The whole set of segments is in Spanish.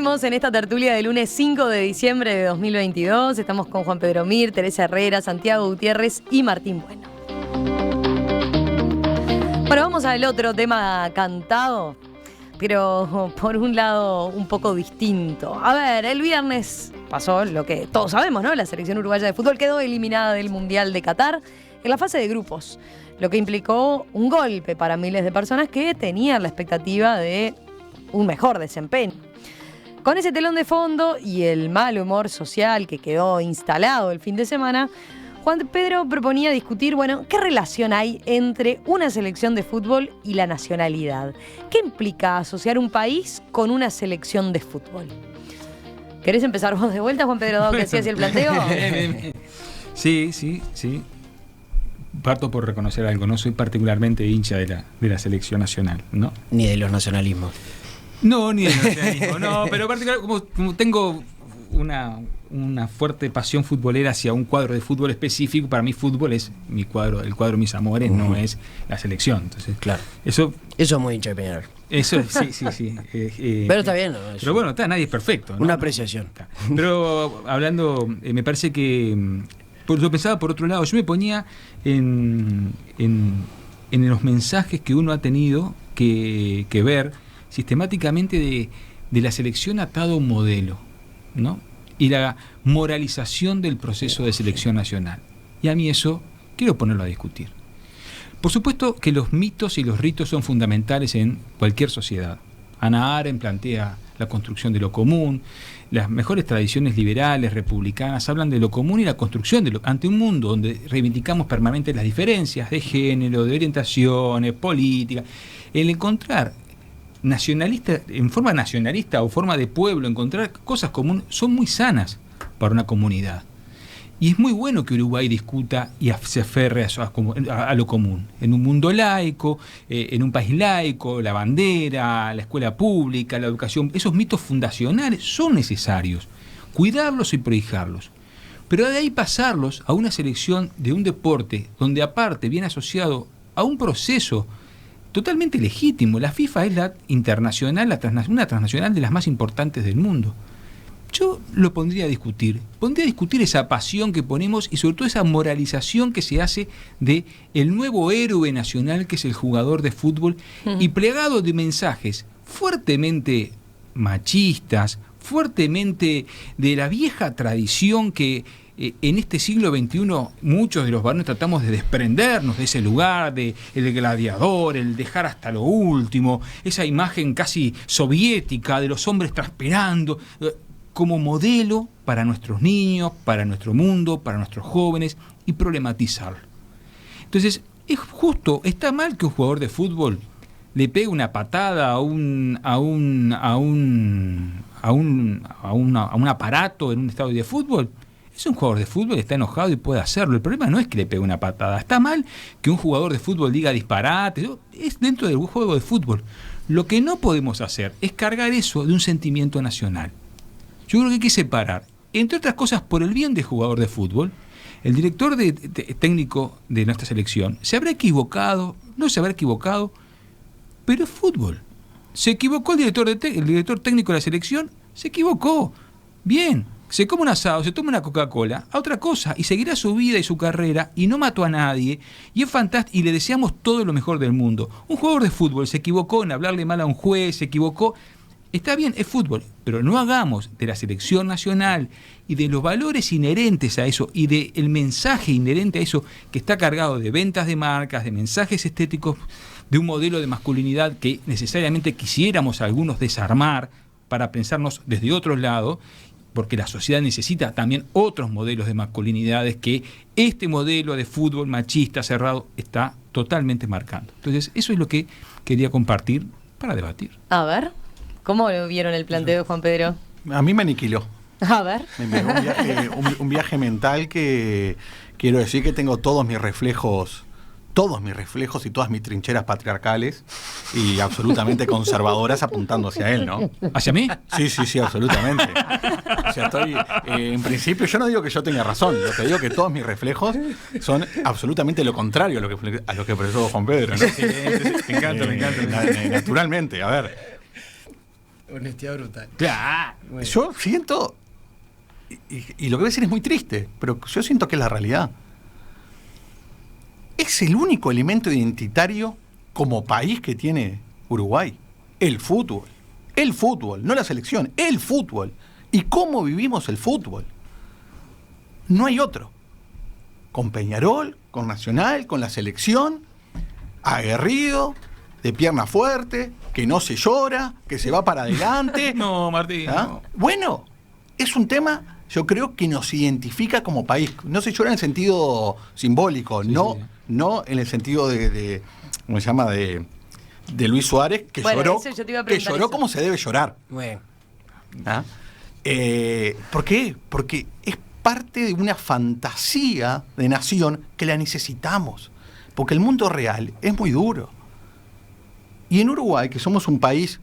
Seguimos en esta tertulia de lunes 5 de diciembre de 2022. Estamos con Juan Pedro Mir, Teresa Herrera, Santiago Gutiérrez y Martín Bueno. Bueno, vamos al otro tema cantado, pero por un lado un poco distinto. A ver, el viernes pasó lo que todos sabemos, ¿no? La selección uruguaya de fútbol quedó eliminada del Mundial de Qatar en la fase de grupos, lo que implicó un golpe para miles de personas que tenían la expectativa de un mejor desempeño. Con ese telón de fondo y el mal humor social que quedó instalado el fin de semana, Juan Pedro proponía discutir, bueno, ¿qué relación hay entre una selección de fútbol y la nacionalidad? ¿Qué implica asociar un país con una selección de fútbol? ¿Querés empezar vos de vuelta, Juan Pedro, dado que hacías el planteo? Sí. Parto por reconocer algo, no soy particularmente hincha de la selección nacional, ¿no? Ni de los nacionalismos. No, ni de los nacionalismos, no, pero particularmente como tengo una fuerte pasión futbolera hacia un cuadro de fútbol específico, para mí fútbol es el cuadro de mis amores, no es la selección. Entonces, claro. Eso es muy hincha de Peñarol. Eso, sí. Pero está bien. Pero bueno, nadie es perfecto, ¿no? Una apreciación. Pero hablando, me parece que yo pensaba por otro lado, yo me ponía en los mensajes que uno ha tenido que ver sistemáticamente de la selección atado a un modelo, ¿no? Y la moralización del proceso de selección nacional. Y a mí eso quiero ponerlo a discutir. Por supuesto que los mitos y los ritos son fundamentales en cualquier sociedad. Hannah Arendt plantea la construcción de lo común. Las mejores tradiciones liberales, republicanas, hablan de lo común y la construcción ante un mundo donde reivindicamos permanentemente las diferencias de género, de orientaciones, políticas. El encontrar nacionalista, en forma nacionalista o forma de pueblo, encontrar cosas comunes son muy sanas para una comunidad. Y es muy bueno que Uruguay discuta y se aferre a lo común. En un mundo laico, en un país laico, la bandera, la escuela pública, la educación, esos mitos fundacionales son necesarios. Cuidarlos y prohijarlos. Pero de ahí pasarlos a una selección de un deporte donde aparte viene asociado a un proceso totalmente legítimo. La FIFA es la internacional, una transnacional de las más importantes del mundo. Yo lo pondría a discutir esa pasión que ponemos y sobre todo esa moralización que se hace de el nuevo héroe nacional que es el jugador de fútbol y plegado de mensajes fuertemente machistas, fuertemente de la vieja tradición que en este siglo XXI muchos de los varones tratamos de desprendernos de ese lugar, de el gladiador, el dejar hasta lo último, esa imagen casi soviética de los hombres transpirando, como modelo para nuestros niños, para nuestro mundo, para nuestros jóvenes, y problematizarlo. Entonces, es justo, está mal que un jugador de fútbol le pegue una patada a un aparato en un estadio de fútbol. Es un jugador de fútbol, está enojado y puede hacerlo. El problema no es que le pegue una patada. Está mal que un jugador de fútbol diga disparate. Es dentro del juego de fútbol. Lo que no podemos hacer es cargar eso de un sentimiento nacional. Yo creo que hay que separar, entre otras cosas, por el bien del jugador de fútbol, el director técnico de nuestra selección se habrá equivocado, no se habrá equivocado, pero es fútbol. Se equivocó el director técnico de la selección, se equivocó. Bien, se come un asado, se toma una Coca-Cola, a otra cosa, y seguirá su vida y su carrera, y no mató a nadie, y es fantástico, y le deseamos todo lo mejor del mundo. Un jugador de fútbol se equivocó en hablarle mal a un juez, se equivocó. Está bien, es fútbol, pero no hagamos de la selección nacional y de los valores inherentes a eso y del mensaje inherente a eso que está cargado de ventas de marcas, de mensajes estéticos, de un modelo de masculinidad que necesariamente quisiéramos algunos desarmar para pensarnos desde otro lado, porque la sociedad necesita también otros modelos de masculinidades que este modelo de fútbol machista cerrado está totalmente marcando. Entonces, eso es lo que quería compartir para debatir. A ver. ¿Cómo vieron el planteo de Juan Pedro? A mí me aniquiló. A ver. Me envió un viaje mental que quiero decir que tengo todos mis reflejos y todas mis trincheras patriarcales y absolutamente conservadoras apuntando hacia él, ¿no? ¿Hacia mí? Sí, absolutamente. O sea, estoy, en principio, yo no digo que yo tenga razón, yo te digo que todos mis reflejos son absolutamente lo contrario a lo que expresó Juan Pedro, ¿no? Me encanta. Naturalmente, a ver. Honestidad brutal. Claro. Bueno. Yo siento, y lo que voy a decir es muy triste, pero yo siento que es la realidad. Es el único elemento identitario como país que tiene Uruguay. El fútbol. El fútbol, no la selección, el fútbol. ¿Y cómo vivimos el fútbol? No hay otro. Con Peñarol, con Nacional, con la selección, aguerrido, de pierna fuerte, que no se llora, que se va para adelante. No, Martín. ¿Ah? No. Bueno, es un tema, yo creo, que nos identifica como país. No se llora en el sentido simbólico, Sí, no, sí. no en el sentido de ¿cómo se llama? De Luis Suárez, que Bueno, lloró, eso yo te iba a que preguntar lloró eso. como se debe llorar. Bueno. ¿Ah? ¿Por qué? Porque es parte de una fantasía de nación que la necesitamos. Porque el mundo real es muy duro. Y en Uruguay, que somos un país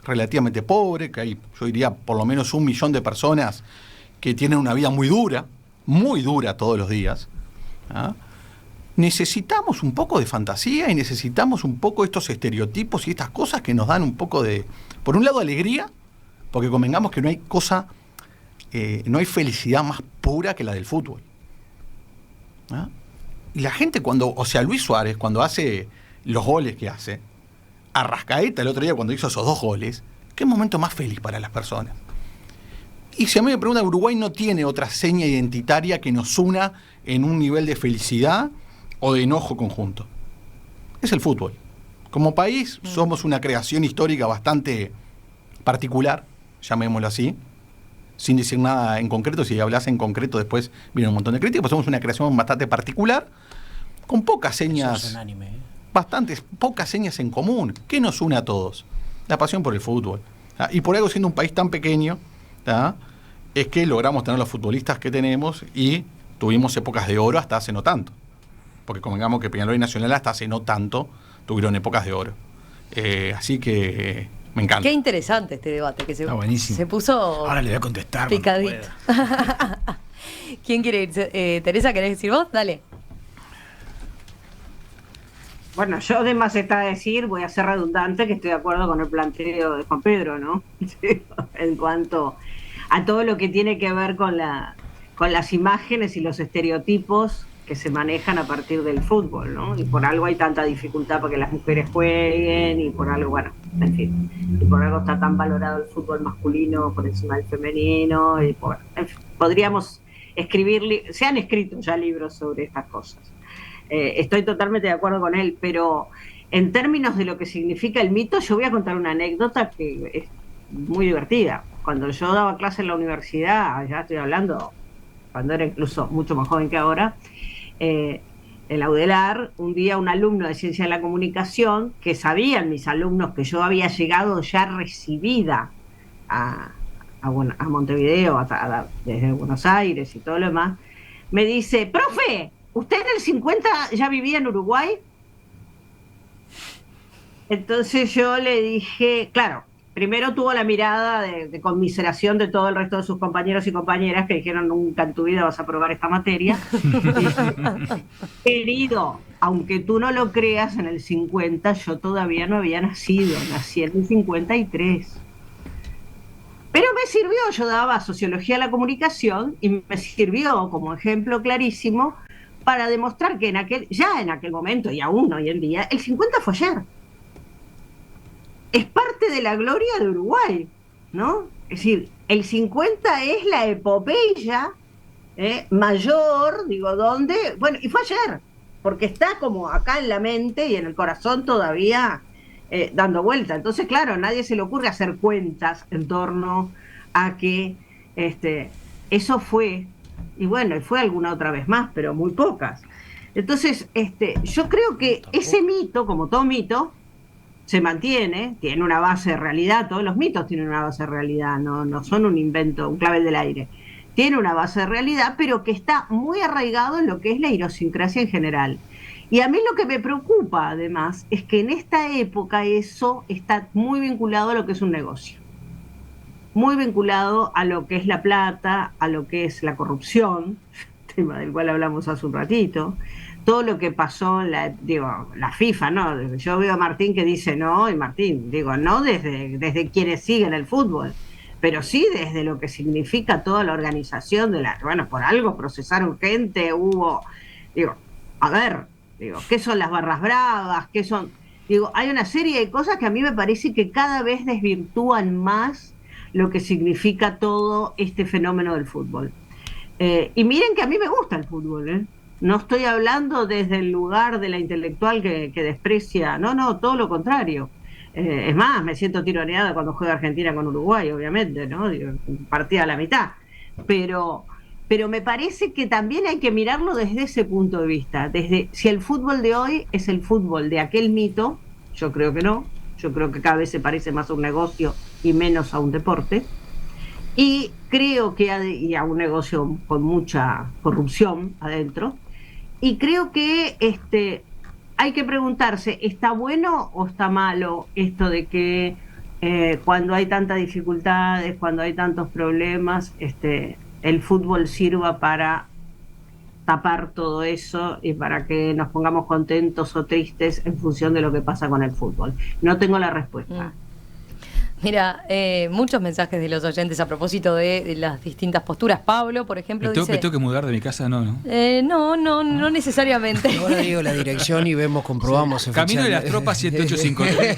relativamente pobre, que hay, yo diría, por lo menos 1 millón de personas que tienen una vida muy dura todos los días, ¿ah? Necesitamos un poco de fantasía y necesitamos un poco estos estereotipos y estas cosas que nos dan un poco de, por un lado, alegría, porque convengamos que no hay cosa, no hay felicidad más pura que la del fútbol. ¿Ah? Y la gente Luis Suárez, cuando hace los goles que hace, Arrascaeta el otro día cuando hizo esos 2 goles, qué momento más feliz para las personas. Y si a mí me preguntan, Uruguay no tiene otra seña identitaria que nos una en un nivel de felicidad o de enojo conjunto. Es el fútbol. Como país somos una creación histórica bastante particular, llamémoslo así, sin decir nada en concreto. Si hablas en concreto después viene un montón de críticas, pues somos una creación bastante particular, con pocas señas, Eso es unánime, ¿eh? bastantes, pocas señas en común. ¿Qué nos une a todos? La pasión por el fútbol. ¿Ah? Y por algo, siendo un país tan pequeño, ¿ah? Es que logramos tener los futbolistas que tenemos y tuvimos épocas de oro hasta hace no tanto. Porque convengamos que Peñarol y Nacional hasta hace no tanto tuvieron épocas de oro. Así que me encanta. Qué interesante este debate que Está buenísimo. se puso Ahora le voy a contestar. cuando picadito. pueda. ¿Quién quiere irse? Teresa, ¿querés decir vos? Dale. Bueno, yo de más está decir, voy a ser redundante, que estoy de acuerdo con el planteo de Juan Pedro, ¿no? En cuanto a todo lo que tiene que ver con las imágenes y los estereotipos que se manejan a partir del fútbol, ¿no? Y por algo hay tanta dificultad para que las mujeres jueguen, y por algo, bueno, en fin, y por algo está tan valorado el fútbol masculino por encima del femenino, y por, en fin, podríamos escribir, se han escrito ya libros sobre estas cosas. Estoy totalmente de acuerdo con él, pero en términos de lo que significa el mito, yo voy a contar una anécdota que es muy divertida. Cuando yo daba clase en la universidad, ya estoy hablando, cuando era incluso mucho más joven que ahora, en la UDELAR, un día un alumno de Ciencia de la Comunicación, que sabían mis alumnos que yo había llegado ya recibida a Montevideo, desde Buenos Aires y todo lo demás, me dice: profe, ¿usted en el 50 ya vivía en Uruguay? Entonces yo le dije, claro, primero tuvo la mirada de conmiseración de todo el resto de sus compañeros y compañeras que dijeron: nunca en tu vida vas a probar esta materia. Querido, aunque tú no lo creas, en el 50 yo todavía no había nacido, nací en el 53. Pero me sirvió, yo daba Sociología de la Comunicación y me sirvió como ejemplo clarísimo para demostrar que en aquel momento, y aún hoy en día, el 50 fue ayer. Es parte de la gloria de Uruguay, ¿no? Es decir, el 50 es la epopeya mayor, digo, ¿dónde? Bueno, y fue ayer, porque está como acá en la mente y en el corazón todavía dando vuelta. Entonces, claro, a nadie se le ocurre hacer cuentas en torno a que eso fue, y bueno, fue alguna otra vez más, pero muy pocas. Entonces, yo creo que ese mito, como todo mito, se mantiene, tiene una base de realidad. Todos los mitos tienen una base de realidad, no son un invento, un clavel del aire. Tiene una base de realidad, pero que está muy arraigado en lo que es la idiosincrasia en general. Y a mí lo que me preocupa, además, es que en esta época eso está muy vinculado a lo que es un negocio. Muy vinculado a lo que es la plata, a lo que es la corrupción, tema del cual hablamos hace un ratito, todo lo que pasó en la FIFA, ¿no? Yo veo a Martín que dice no, y Martín, no desde quienes siguen el fútbol, pero sí desde lo que significa toda la organización por algo procesaron gente, ¿qué son las barras bravas? ¿Qué son? Hay una serie de cosas que a mí me parece que cada vez desvirtúan más lo que significa todo este fenómeno del fútbol. Y miren que a mí me gusta el fútbol, ¿eh? No estoy hablando desde el lugar de la intelectual que desprecia, no, todo lo contrario. Es más, me siento tironeada cuando juega Argentina con Uruguay, obviamente, ¿no? Partida a la mitad. Pero me parece que también hay que mirarlo desde ese punto de vista. Si el fútbol de hoy es el fútbol de aquel mito, yo creo que no. Yo creo que cada vez se parece más a un negocio y menos a un deporte. Y creo que a un negocio con mucha corrupción adentro. Y creo que hay que preguntarse, ¿está bueno o está malo esto de que cuando hay tantas dificultades, cuando hay tantos problemas, el fútbol sirva para tapar todo eso y para que nos pongamos contentos o tristes en función de lo que pasa con el fútbol? No tengo la respuesta. Mira, muchos mensajes de los oyentes a propósito de las distintas posturas. Pablo, por ejemplo, dice... ¿Me tengo que mudar de mi casa? No. No necesariamente. Ahora digo la dirección y comprobamos. Sí. Camino de las Tropas 7853.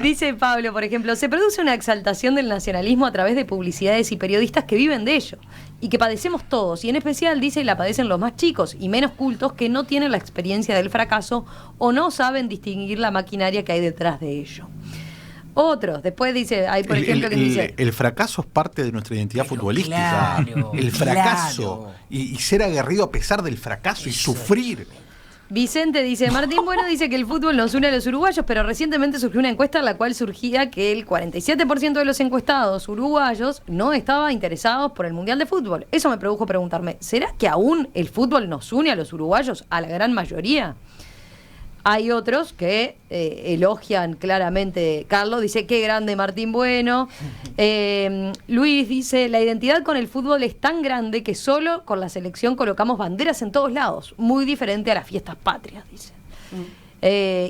Dice Pablo, por ejemplo, se produce una exaltación del nacionalismo a través de publicidades y periodistas que viven de ello y que padecemos todos, y en especial, dice, la padecen los más chicos y menos cultos que no tienen la experiencia del fracaso o no saben distinguir la maquinaria que hay detrás de ello. Otros, después dice, hay por ejemplo que dice... El fracaso es parte de nuestra identidad futbolística. Claro, el fracaso. Y ser aguerrido a pesar del fracaso y sufrir. Vicente dice, Martín Bueno dice que el fútbol nos une a los uruguayos, pero recientemente surgió una encuesta en la cual surgía que el 47% de los encuestados uruguayos no estaba interesados por el Mundial de Fútbol. Eso me produjo preguntarme, ¿será que aún el fútbol nos une a los uruguayos, a la gran mayoría? Hay otros que elogian claramente. Carlos dice, qué grande Martín Bueno. Luis dice, la identidad con el fútbol es tan grande que solo con la selección colocamos banderas en todos lados. Muy diferente a las fiestas patrias, dice.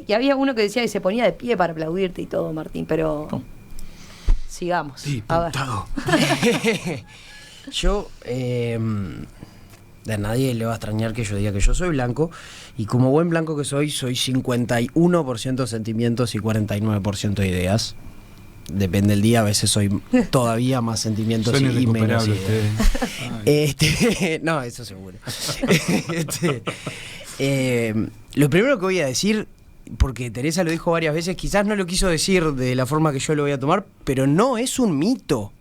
Y había uno que decía que se ponía de pie para aplaudirte y todo, Martín, pero... Sigamos. Sí, a ver. Yo... a nadie le va a extrañar que yo diga que yo soy blanco, y como buen blanco que soy 51% sentimientos y 49% ideas. Depende del día, a veces soy todavía más sentimientos y menos ideas. No, eso seguro. Lo primero que voy a decir, porque Teresa lo dijo varias veces, quizás no lo quiso decir de la forma que yo lo voy a tomar, pero no es un mito.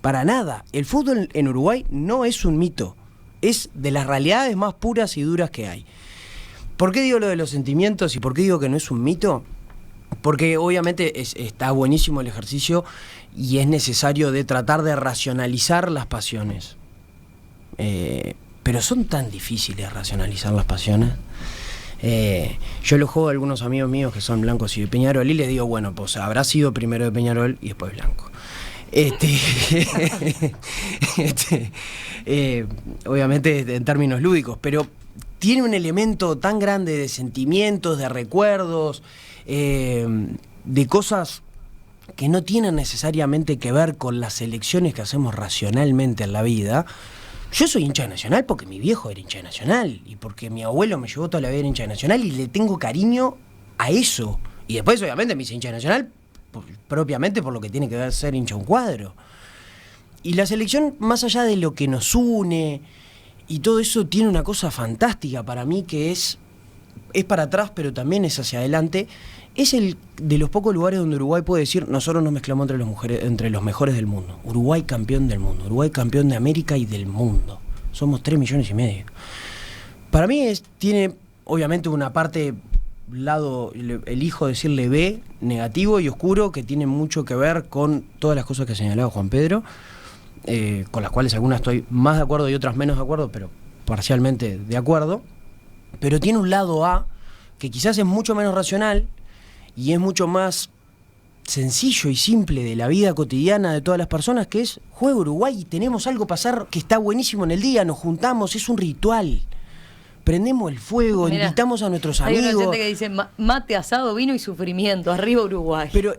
Para nada. El fútbol en Uruguay no es un mito. Es de las realidades más puras y duras que hay. ¿Por qué digo lo de los sentimientos y por qué digo que no es un mito? Porque obviamente está buenísimo el ejercicio y es necesario de tratar de racionalizar las pasiones. Pero son tan difíciles racionalizar las pasiones. Yo lo juego a algunos amigos míos que son blancos y de Peñarol y les digo, bueno, pues habrá sido primero de Peñarol y después blanco. Obviamente en términos lúdicos, pero tiene un elemento tan grande de sentimientos, de recuerdos, de cosas que no tienen necesariamente que ver con las elecciones que hacemos racionalmente en la vida. Yo soy hincha de Nacional porque mi viejo era hincha de Nacional y porque mi abuelo me llevó toda la vida hincha de Nacional y le tengo cariño a eso. Y después obviamente me hice hincha de Nacional propiamente por lo que tiene que ver ser hincha un cuadro. Y la selección, más allá de lo que nos une y todo eso, tiene una cosa fantástica para mí que es para atrás pero también es hacia adelante. Es el de los pocos lugares donde Uruguay puede decir, nosotros nos mezclamos entre los mejores del mundo. Uruguay campeón del mundo, Uruguay campeón de América y del mundo. Somos 3,5 millones. Para mí tiene obviamente una parte, lado, elijo decirle B, negativo y oscuro, que tiene mucho que ver con todas las cosas que ha señalado Juan Pedro, con las cuales algunas estoy más de acuerdo y otras menos de acuerdo, pero parcialmente de acuerdo. Pero tiene un lado A que quizás es mucho menos racional y es mucho más sencillo y simple de la vida cotidiana de todas las personas, que es juega Uruguay y tenemos algo pasar que está buenísimo en el día, nos juntamos, es un ritual. Prendemos el fuego, Mirá, invitamos a nuestros hay amigos. una gente que dice mate, asado, vino y sufrimiento, arriba Uruguay. Pero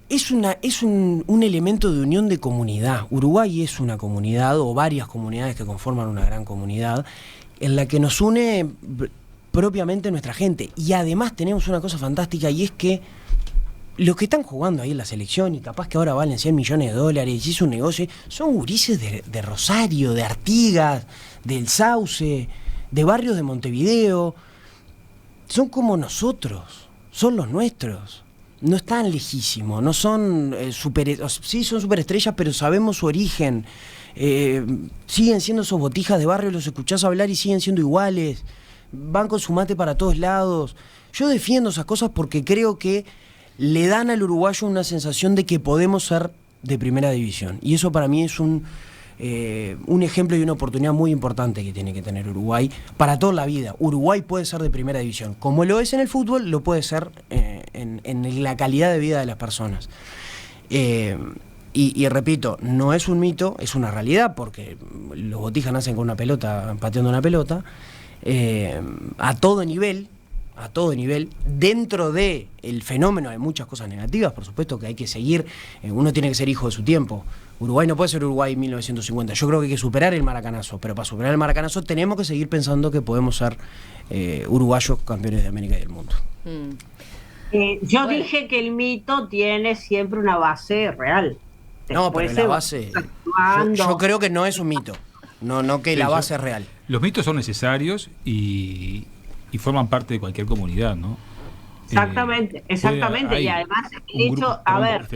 es un elemento de unión de comunidad. Uruguay es una comunidad, o varias comunidades que conforman una gran comunidad, en la que nos une propiamente nuestra gente. Y además tenemos una cosa fantástica, y es que los que están jugando ahí en la selección, y capaz que ahora valen $100 millones, y es un negocio, son gurises de Rosario, de Artigas, del Sauce, de barrios de Montevideo. Son como nosotros, son los nuestros. No están lejísimos, no son sí son superestrellas, pero sabemos su origen. Siguen siendo esos botijas de barrio, los escuchás hablar y siguen siendo iguales. Van con su mate para todos lados. Yo defiendo esas cosas porque creo que le dan al uruguayo una sensación de que podemos ser de primera división. Y eso para mí es un ejemplo y una oportunidad muy importante que tiene que tener Uruguay para toda la vida. Uruguay puede ser de primera división. Como lo es en el fútbol, lo puede ser en la calidad de vida de las personas. Y repito, no es un mito, es una realidad, porque los botijas nacen con una pelota, pateando una pelota, a todo nivel, dentro de el fenómeno hay muchas cosas negativas, por supuesto que hay que seguir, uno tiene que ser hijo de su tiempo. Uruguay no puede ser Uruguay 1950, yo creo que hay que superar el maracanazo, pero para superar el maracanazo tenemos que seguir pensando que podemos ser uruguayos campeones de América y del mundo. Yo dije que el mito tiene siempre una base real. No, pero la base, yo creo que no es un mito, no que la base es real. Los mitos son necesarios y forman parte de cualquier comunidad, ¿no? Exactamente. Y además, el hecho,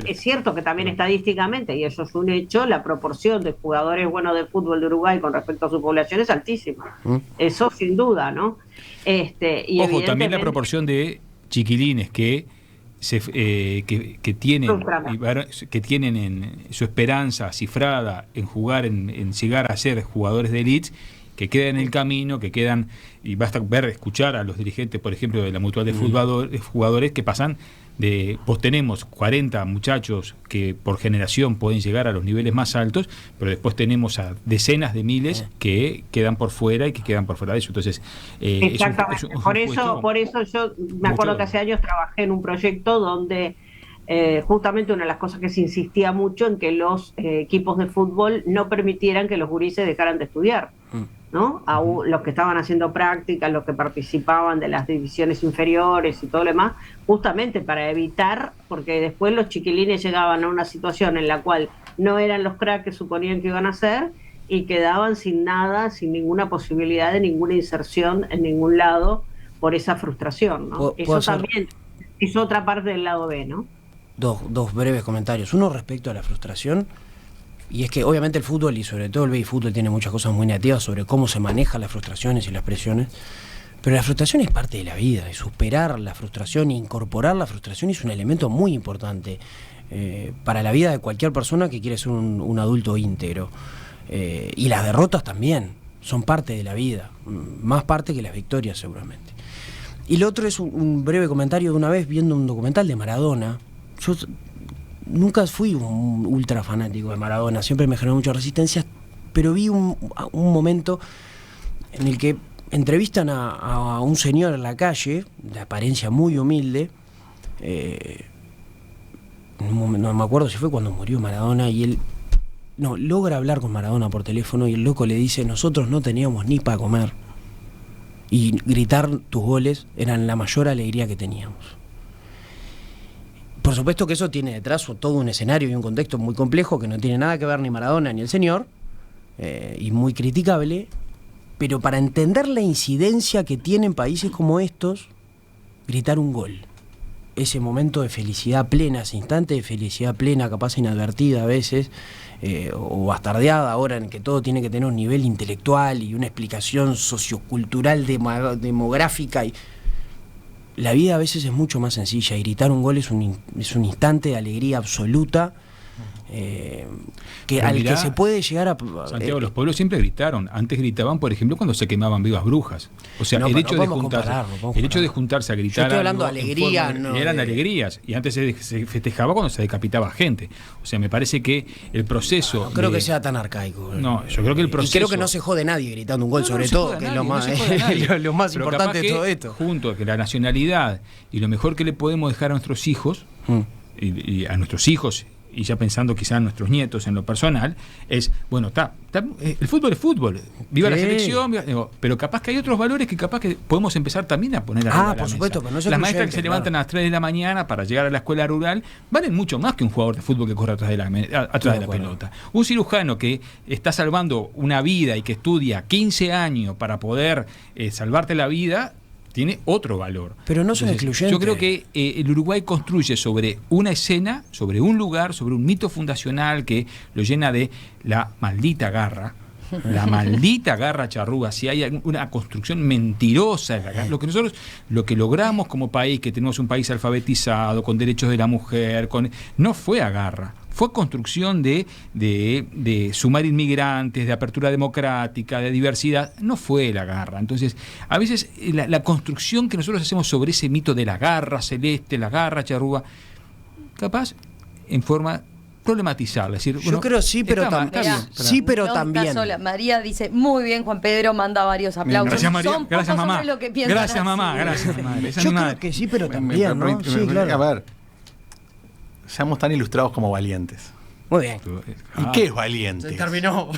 es cierto que también estadísticamente, y eso es un hecho, la proporción de jugadores buenos de fútbol de Uruguay con respecto a su población es altísima. Eso sin duda, ¿no? Y ojo, también la proporción de chiquilines que tienen en su esperanza cifrada en jugar, en llegar a ser jugadores de elite, que quedan en el camino, que quedan, y basta escuchar a los dirigentes, por ejemplo, de la Mutual de jugadores que pasan de, vos tenemos 40 muchachos que por generación pueden llegar a los niveles más altos, pero después tenemos a decenas de miles que quedan por fuera y que quedan por fuera de eso. Entonces, exactamente. Por eso yo me acuerdo que hace años trabajé en un proyecto donde justamente una de las cosas que se insistía mucho en que los equipos de fútbol no permitieran que los gurises dejaran de estudiar, ¿no? Los que estaban haciendo prácticas, los que participaban de las divisiones inferiores y todo lo demás, justamente para evitar, porque después los chiquilines llegaban a una situación en la cual no eran los cracks que suponían que iban a ser y quedaban sin nada, sin ninguna posibilidad de ninguna inserción en ningún lado por esa frustración, ¿no? Eso también es otra parte del lado B, ¿no? Dos breves comentarios. Uno respecto a la frustración, y es que obviamente el fútbol, y sobre todo el béisbol, tiene muchas cosas muy negativas sobre cómo se manejan las frustraciones y las presiones, pero la frustración es parte de la vida, y superar la frustración e incorporar la frustración es un elemento muy importante para la vida de cualquier persona que quiere ser un adulto íntegro. Y las derrotas también son parte de la vida, más parte que las victorias seguramente. Y lo otro es un breve comentario de una vez viendo un documental de Maradona. Yo nunca fui un ultra fanático de Maradona, siempre me generó mucha resistencia, pero vi un momento en el que entrevistan a un señor en la calle, de apariencia muy humilde, no me acuerdo si fue cuando murió Maradona, y él logra hablar con Maradona por teléfono, y el loco le dice: nosotros no teníamos ni para comer, y gritar tus goles eran la mayor alegría que teníamos. Por supuesto que eso tiene detrás todo un escenario y un contexto muy complejo que no tiene nada que ver ni Maradona ni el señor, y muy criticable, pero para entender la incidencia que tienen países como estos, gritar un gol, ese momento de felicidad plena, ese instante de felicidad plena, capaz inadvertida a veces, o bastardeada ahora, en que todo tiene que tener un nivel intelectual y una explicación sociocultural, demográfica, y la vida a veces es mucho más sencilla, y gritar un gol es un instante de alegría absoluta, que al que se puede llegar a... Santiago, los pueblos siempre gritaron. Antes gritaban, por ejemplo, cuando se quemaban vivas brujas. O sea, el hecho de juntarse a gritar... Yo estoy hablando de alegría. Eran alegrías. Y antes se festejaba cuando se decapitaba gente. O sea, me parece que el proceso... No creo que sea tan arcaico. No, yo creo que el proceso... Y creo que no se jode nadie gritando un gol, sobre todo, que es lo más, lo más importante de todo esto. Junto a que la nacionalidad y lo mejor que le podemos dejar a nuestros hijos, y a nuestros hijos, y ya pensando quizás en nuestros nietos en lo personal, es, bueno, el fútbol es fútbol, viva la selección, pero capaz que hay otros valores que capaz que podemos empezar también a poner arriba de la por supuesto, mesa. Pero no las maestras que se levantan a las 3 de la mañana para llegar a la escuela rural valen mucho más que un jugador de fútbol que corre atrás de la pelota. Un cirujano que está salvando una vida y que estudia 15 años para poder salvarte la vida, tiene otro valor. Pero no son excluyentes. Yo creo que el Uruguay construye sobre una escena, sobre un lugar, sobre un mito fundacional que lo llena de la maldita garra. La maldita garra charrúa. Si hay una construcción mentirosa de la garra, lo que logramos como país, que tenemos un país alfabetizado, con derechos de la mujer, no fue a garra. Fue construcción de sumar inmigrantes, de apertura democrática, de diversidad. No fue la garra. Entonces, a veces la construcción que nosotros hacemos sobre ese mito de la garra celeste, la garra charrúa, capaz en forma problematizarla. Es decir, yo creo sí, pero también. María dice, muy bien, Juan Pedro, manda varios aplausos. Gracias, María. Son Gracias, mamá. Lo que Gracias, mamá. Gracias, mamá. Yo creo que sí, pero también, ¿no? Sí, claro. A ver, seamos tan ilustrados como valientes. Muy bien. ¿Y qué es valiente? Se terminó.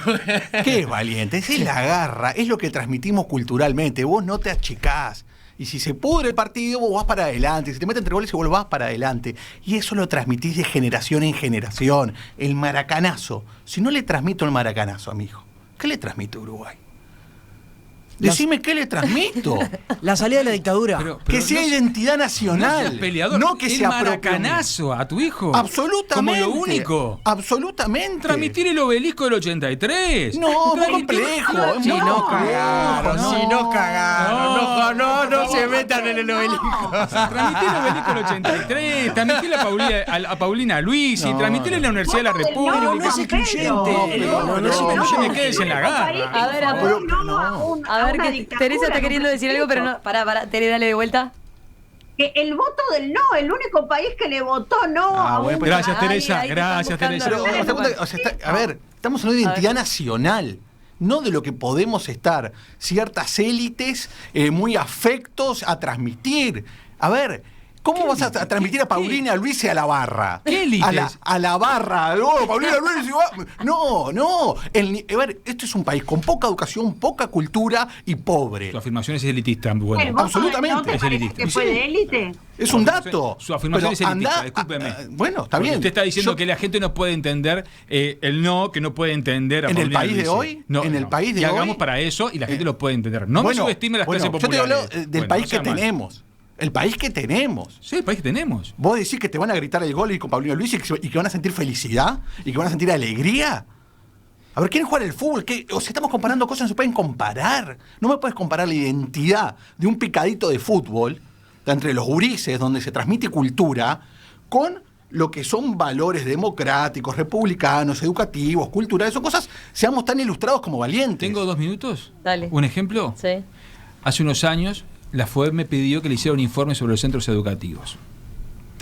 ¿Qué es valiente? Es la garra, es lo que transmitimos culturalmente. Vos no te achicás. Y si se pudre el partido, vos vas para adelante. Si te meten entre goles, vos vas para adelante. Y eso lo transmitís de generación en generación. El maracanazo. Si no le transmito el maracanazo a mi hijo, ¿qué le transmito a Uruguay? Decime qué le transmito. La salida de la dictadura. Pero que sea identidad nacional. No que sea maracanazo a tu hijo. Absolutamente. Como lo único. Absolutamente. Transmitir el obelisco del 83. No, muy complejo. Si no cagaron. No se metan en el obelisco. Transmitir el obelisco del 83. Transmitir a Paulina Luis. Y transmitir en la Universidad de la República. Pero no es excluyente. No es excluyente. Quédese en la garra. A ver, que Teresa está queriendo decir algo, pero no. Pará, Tere, dale de vuelta. Que el voto del no, el único país que le votó no. Gracias, Teresa. Gracias, Teresa. A ver, estamos hablando de identidad nacional. No de lo que podemos estar ciertas élites muy afectos a transmitir. A ver, ¿cómo vas a transmitir a Paulina Luis y a la barra? ¿Qué élites? A la barra. Paulina Luis y no. A ver, esto es un país con poca educación, poca cultura y pobre. Su afirmación es elitista. Bueno, absolutamente. Es elitista. ¿Que fue de élite? Es un dato. Su afirmación es elitista, discúlpeme. Bueno, está bien. Usted está diciendo que la gente no puede entender el no, que no puede entender a ¿En el Paulina país Luis. de hoy? No, ¿En el país de hoy? Y hagamos para eso y la gente lo puede entender. No me subestime las clases populares. Yo te hablo del país que tenemos. El país que tenemos. Sí, el país que tenemos. ¿Vos decís que te van a gritar el gol y con Paulino Luis y que van a sentir felicidad? ¿Y que van a sentir alegría? A ver, ¿quieren jugar el fútbol? O sea, estamos comparando cosas que no se pueden comparar. No me puedes comparar la identidad de un picadito de fútbol, entre los gurises, donde se transmite cultura, con lo que son valores democráticos, republicanos, educativos, culturales. Son cosas, seamos tan ilustrados como valientes. ¿Tengo 2 minutos? Dale. ¿Un ejemplo? Sí. Hace unos años, la FOEB me pidió que le hiciera un informe sobre los centros educativos.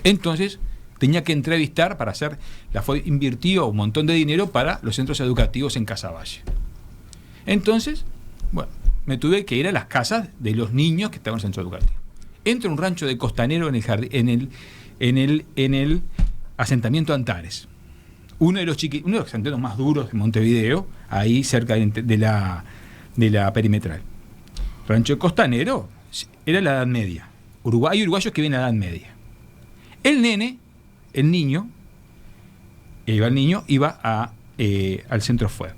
Entonces, tenía que entrevistar para hacer... La FOEB invirtió un montón de dinero para los centros educativos en Casaballe. Entonces, bueno, me tuve que ir a las casas de los niños que estaban en el centro educativo. Entro a un rancho de costanero en el asentamiento Antares. Uno de los asentamientos más duros de Montevideo, ahí cerca de la perimetral. Rancho de costanero, era la Edad Media. Hay uruguayos que vienen a la Edad Media. El niño iba al centro FOEB.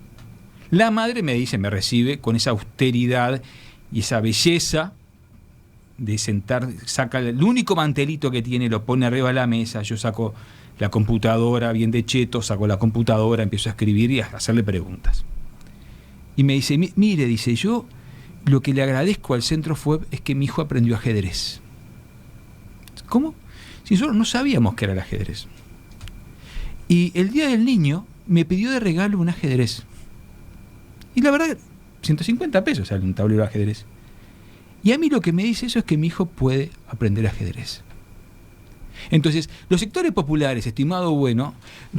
La madre me recibe con esa austeridad y esa belleza de sentar, saca el único mantelito que tiene, lo pone arriba de la mesa, yo saco la computadora, bien de cheto, saco la computadora, empiezo a escribir y a hacerle preguntas. Y me dice, mire, dice, yo lo que le agradezco al centro FOEB es que mi hijo aprendió ajedrez. ¿Cómo? Si nosotros no sabíamos qué era el ajedrez. Y el día del niño me pidió de regalo un ajedrez. Y la verdad, 150 pesos sale un tablero de ajedrez. Y a mí lo que me dice eso es que mi hijo puede aprender ajedrez. Entonces, los sectores populares, estimado bueno,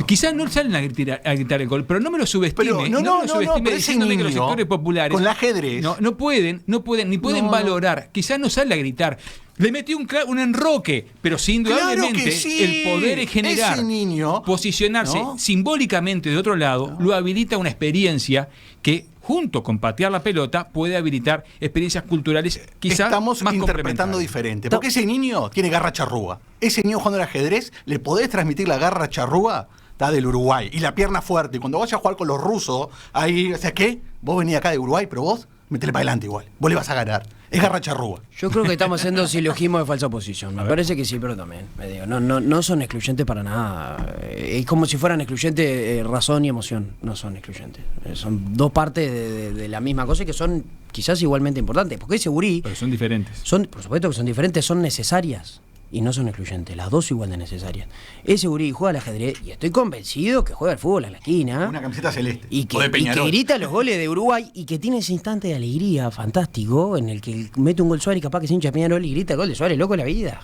quizás no salen a gritar el gol, pero no me lo subestime. Pero no, pero diciéndome que los sectores populares con el ajedrez no pueden, ni pueden valorar. Quizás no sale a gritar. Le metí un enroque, pero sin indudablemente sí. el poder generar, ese niño, posicionarse simbólicamente de otro lado, lo habilita una experiencia que, junto con patear la pelota, puede habilitar experiencias culturales quizás estamos más interpretando diferente. Porque ese niño tiene garra charrúa. Ese niño jugando al ajedrez, le podés transmitir la garra charrúa del Uruguay y la pierna fuerte. Y cuando vayas a jugar con los rusos, ahí, o sea, ¿qué? Vos venís acá de Uruguay, pero vos metele para adelante igual. Vos le vas a ganar. Es garra charrúa. Yo creo que estamos haciendo silogismo de falsa oposición. Me parece que sí, pero también. No son excluyentes para nada. Es como si fueran excluyentes razón y emoción. No son excluyentes. Son dos partes de la misma cosa y que son quizás igualmente importantes. Porque ese gurí... Pero son diferentes. Por supuesto que son diferentes, son necesarias. Y no son excluyentes, las dos igual de necesarias. Ese gurí juega al ajedrez y estoy convencido que juega al fútbol en la esquina. Una camiseta celeste. Y que grita los goles de Uruguay y que tiene ese instante de alegría fantástico en el que mete un gol Suárez y capaz que se hincha Peñarol y grita el gol de Suárez, loco de la vida.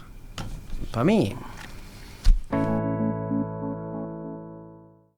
Para mí,